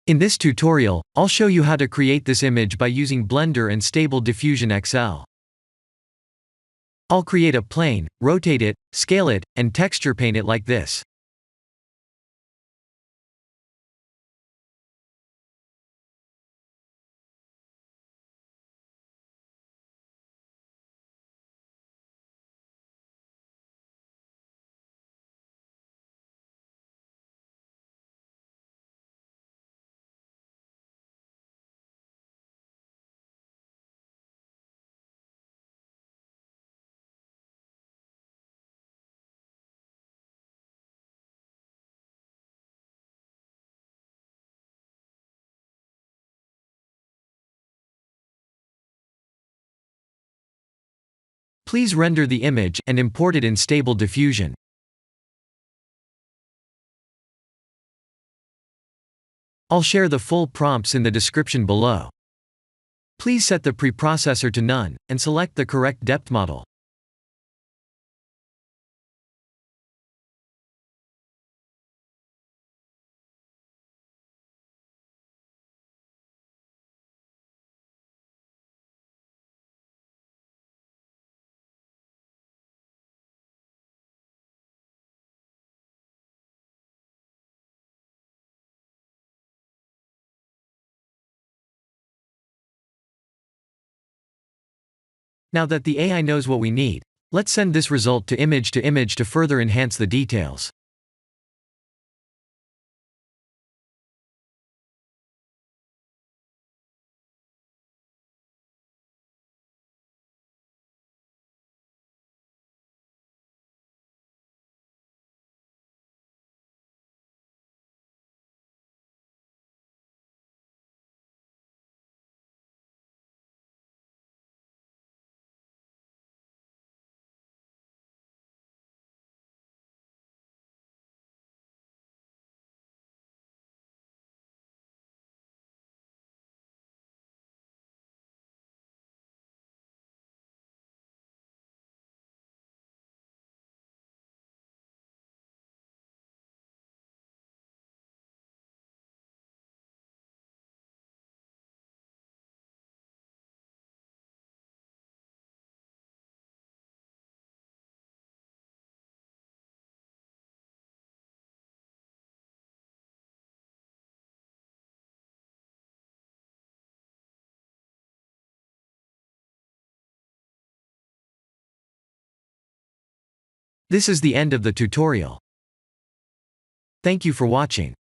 In this tutorial, I'll show you how to create this image by using Blender and Stable Diffusion XL. I'll create a plane, rotate it, scale it, and texture paint it like this. Please render the image and import it in Stable Diffusion. I'll share the full prompts in the description below. Please set the preprocessor to none, and select the correct depth model. Now that the AI knows what we need, let's send this result to image to further enhance the details. This is the end of the tutorial. Thank you for watching.